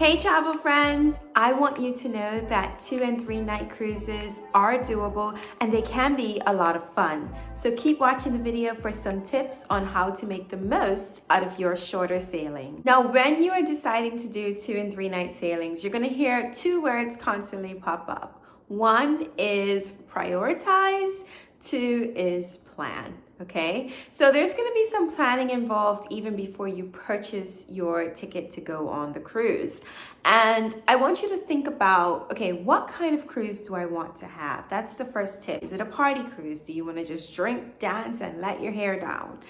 Hey travel friends, I want you to know that 2 and 3 night cruises are doable and they can be a lot of fun. So keep watching the video for some tips on how to make the most out of your shorter sailing. Now, when you are deciding to do 2 and 3 night sailings, you're going to hear two words constantly pop up. One is prioritize, two is plan. Okay, so there's going to be some planning involved even before you purchase your ticket to go on the cruise. And I want you to think about, okay, what kind of cruise do I want to have? That's the first tip. Is it a party cruise? Do you want to just drink, dance, and let your hair down?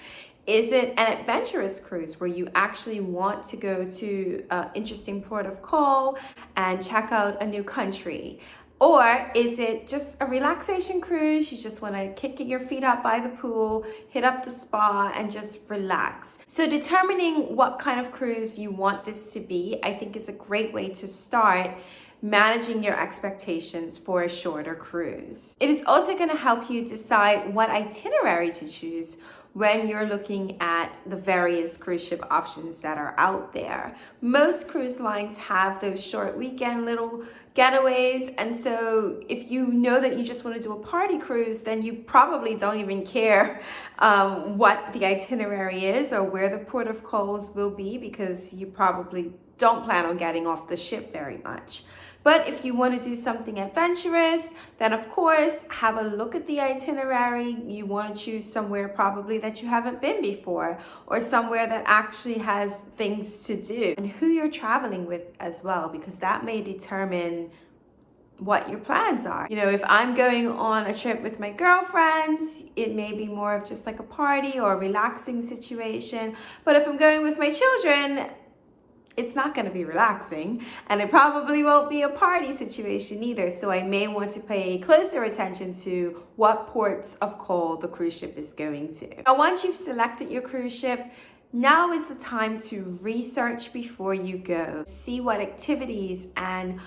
Is it an adventurous cruise where you actually want to go to an interesting port of call and check out a new country? Or is it just a relaxation cruise? You just want to kick your feet up by the pool, hit up the spa, and just relax. So determining what kind of cruise you want this to be, I think is a great way to start managing your expectations for a shorter cruise. It is also going to help you decide what itinerary to choose when you're looking at the various cruise ship options that are out there. Most cruise lines have those short weekend little getaways, and so if you know that you just want to do a party cruise, then you probably don't even care what the itinerary is or where the port of calls will be, because you probably don't plan on getting off the ship very much. But if you want to do something adventurous, then of course, have a look at the itinerary. You want to choose somewhere probably that you haven't been before, or somewhere that actually has things to do, and who you're traveling with as well, because that may determine what your plans are. You know, if I'm going on a trip with my girlfriends, it may be more of just like a party or a relaxing situation. But if I'm going with my children, it's not going to be relaxing, and it probably won't be a party situation either. So I may want to pay closer attention to what ports of call the cruise ship is going to. Now, once you've selected your cruise ship, now is the time to research before you go. See what activities and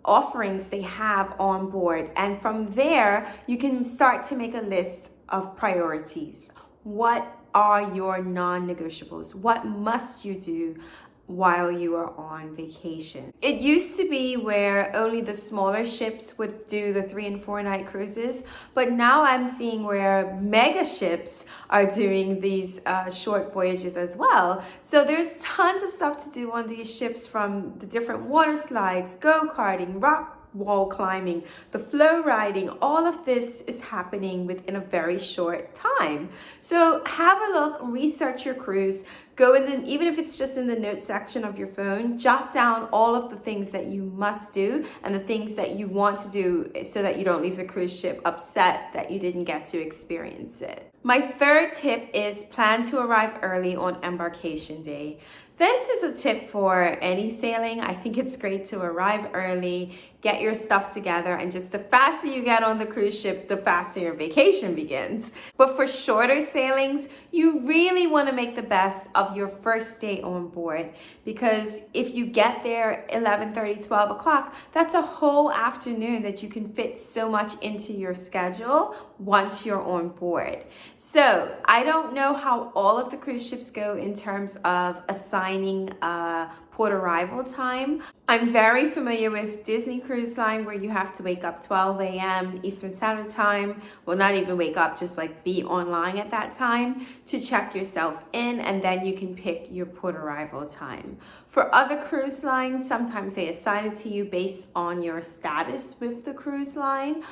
offerings they have on board. And from there, you can start to make a list of priorities. What are your non-negotiables? What must you do while you are on vacation? It used to be where only the smaller ships would do the 3 and 4 night cruises, but now I'm seeing where mega ships are doing these short voyages as well. So there's tons of stuff to do on these ships, from the different water slides, go-karting, rock wall climbing, the flow riding. All of this is happening within a very short time. So have a look, research your cruise, go in the, even if it's just in the notes section of your phone, jot down all of the things that you must do and the things that you want to do, so that you don't leave the cruise ship upset that you didn't get to experience it. My third tip is plan to arrive early on embarkation day. This is a tip for any sailing. I think it's great to arrive early, get your stuff together, and just the faster you get on the cruise ship, the faster your vacation begins. But for shorter sailings, you really want to make the best of your first day on board, because if you get there 11:30, 12 o'clock, that's a whole afternoon that you can fit so much into your schedule once you're on board. So I don't know how all of the cruise ships go in terms of assigning a port arrival time. I'm very familiar with Disney Cruise Line, where you have to wake up 12 a.m. Eastern Standard Time. Well, not even wake up, just like be online at that time to check yourself in, and then you can pick your port arrival time. For other cruise lines, sometimes they assign it to you based on your status with the cruise line,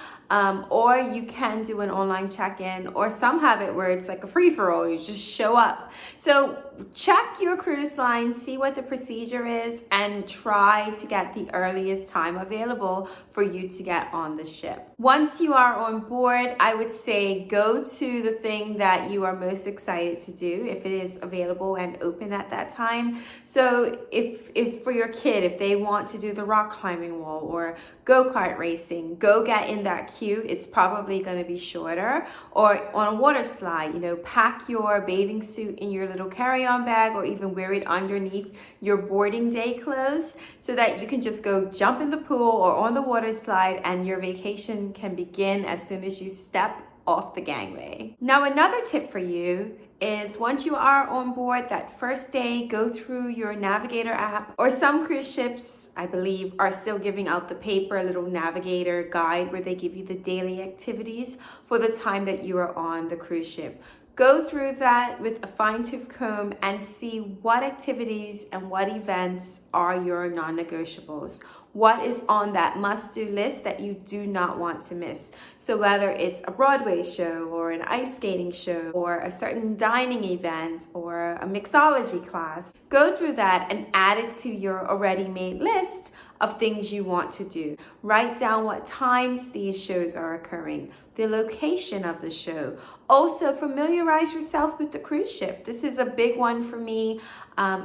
or you can do an online check-in, or some have it where it's like a free-for-all, you just show up. So check your cruise line, see what the procedure is, and try to get the earliest time available for you to get on the ship. Once you are on board, I would say go to the thing that you are most excited to do, if it is available and open at that time. So if for your kid, if they want to do the rock climbing wall or go-kart racing, go get in that queue. It's probably going to be shorter. Or on a water slide, you know, pack your bathing suit in your little carry-on bag, or even wear it underneath your boarding day clothes, so that you can just go jump in the pool or on the water slide, and your vacation can begin as soon as you step off the gangway. Now, another tip for you is once you are on board that first day, go through your navigator app, or some cruise ships, I believe, are still giving out the paper little navigator guide where they give you the daily activities for the time that you are on the cruise ship. Go through that with a fine-tooth comb and see what activities and what events are your non-negotiables. What is on that must-do list that you do not want to miss? So whether it's a Broadway show or an ice skating show or a certain dining event or a mixology class, go through that and add it to your already made list of things you want to do. Write down what times these shows are occurring, the location of the show. Also, familiarize yourself with the cruise ship. This is a big one for me.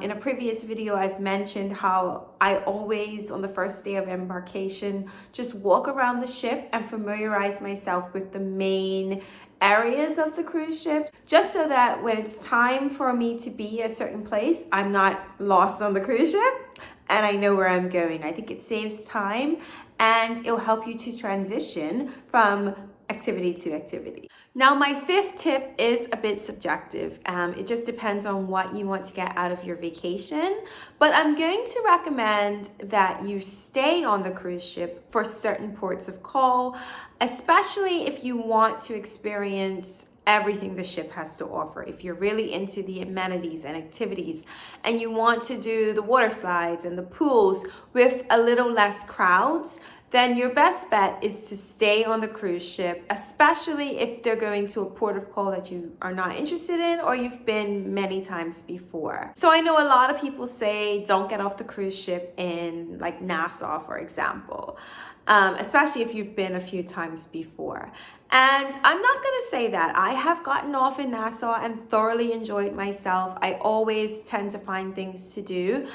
In a previous video, I've mentioned how I always, on the first day of embarkation, just walk around the ship and familiarize myself with the main areas of the cruise ship, just so that when it's time for me to be at a certain place, I'm not lost on the cruise ship and I know where I'm going. I think it saves time and it'll help you to transition from activity to activity. Now, my fifth tip is a bit subjective. It just depends on what you want to get out of your vacation, but I'm going to recommend that you stay on the cruise ship for certain ports of call, especially if you want to experience everything the ship has to offer. If you're really into the amenities and activities and you want to do the water slides and the pools with a little less crowds, then your best bet is to stay on the cruise ship, especially if they're going to a port of call that you are not interested in or you've been many times before. So I know a lot of people say don't get off the cruise ship in like Nassau, for example, especially if you've been a few times before. And I'm not going to say that. I have gotten off in Nassau and thoroughly enjoyed myself. I always tend to find things to do.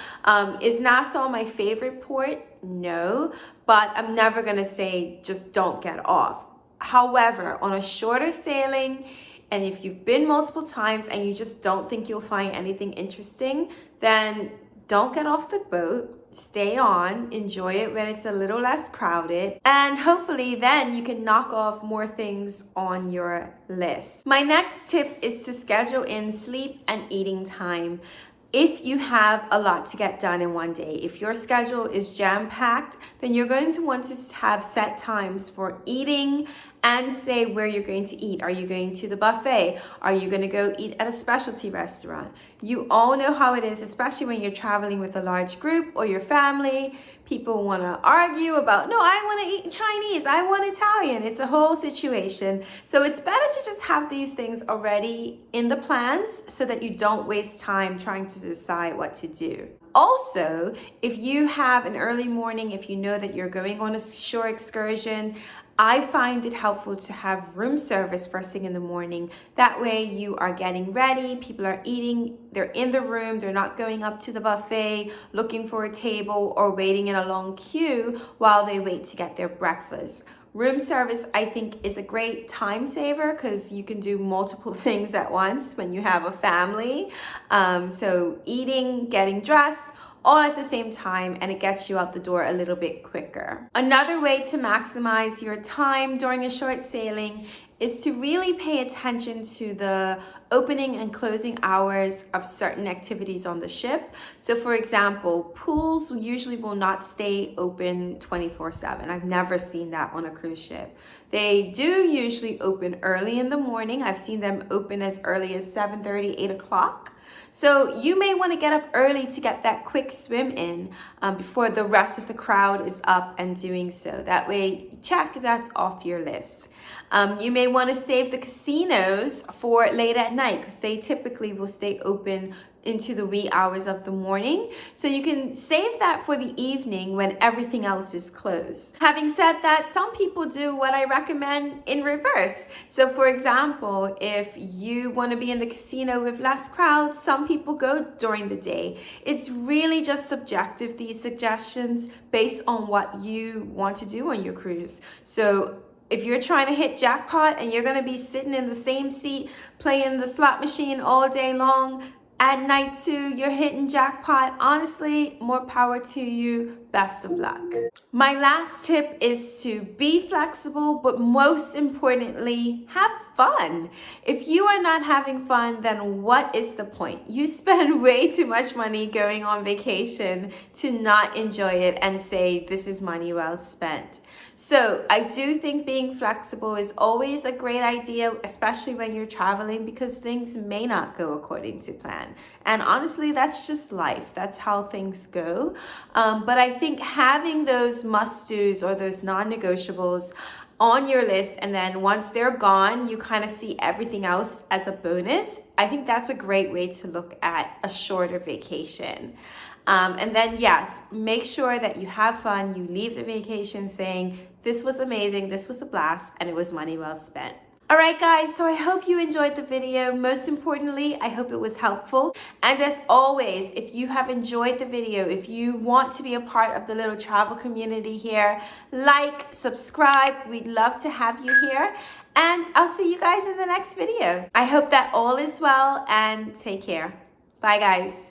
Is Nassau my favorite port? No, but I'm never going to say just don't get off. However, on a shorter sailing, and if you've been multiple times and you just don't think you'll find anything interesting, then don't get off the boat. Stay on, enjoy it when it's a little less crowded, and hopefully then you can knock off more things on your list. My next tip is to schedule in sleep and eating time. If you have a lot to get done in one day, if your schedule is jam-packed, then you're going to want to have set times for eating and say where you're going to eat. Are you going to the buffet? Are you going to go eat at a specialty restaurant? You all know how it is, especially when you're traveling with a large group or your family. People want to argue about, no, I want to eat Chinese, I want Italian. It's a whole situation. So it's better to just have these things already in the plans so that you don't waste time trying to decide what to do. Also, if you have an early morning, if you know that you're going on a shore excursion, I find it helpful to have room service first thing in the morning. That way you are getting ready, people are eating, they're in the room, they're not going up to the buffet, looking for a table or waiting in a long queue while they wait to get their breakfast. Room service, I think, is a great time saver because you can do multiple things at once when you have a family. So eating, getting dressed, all at the same time, and it gets you out the door a little bit quicker. Another way to maximize your time during a short sailing is to really pay attention to the opening and closing hours of certain activities on the ship. So for example, pools usually will not stay open 24/7. I've never seen that on a cruise ship. They do usually open early in the morning. I've seen them open as early as 7:30, 8 o'clock. So you may want to get up early to get that quick swim in before the rest of the crowd is up and doing so. That way, check that's off your list. You may want to save the casinos for late at night because they typically will stay open into the wee hours of the morning. So you can save that for the evening when everything else is closed. Having said that, some people do what I recommend in reverse. So for example, if you want to be in the casino with less crowds, some people go during the day. It's really just subjective, these suggestions, based on what you want to do on your cruise. So if you're trying to hit jackpot and you're going to be sitting in the same seat playing the slot machine all day long, At night 2, you're hitting jackpot. Honestly, more power to you. Best of luck. My last tip is to be flexible, but most importantly, have fun. If you are not having fun, then what is the point? You spend way too much money going on vacation to not enjoy it and say this is money well spent. So I do think being flexible is always a great idea, especially when you're traveling, because things may not go according to plan. And honestly, that's just life. That's how things go. But I think having those must-dos or those non-negotiables on your list, and then once they're gone, you kind of see everything else as a bonus. I think that's a great way to look at a shorter vacation. And then yes, make sure that you have fun. You leave the vacation saying, this was amazing, this was a blast, and it was money well spent. All right, guys, so I hope you enjoyed the video. Most importantly, I hope it was helpful. And as always, if you have enjoyed the video, if you want to be a part of the little travel community here, like, subscribe. We'd love to have you here. And I'll see you guys in the next video. I hope that all is well and take care. Bye, guys.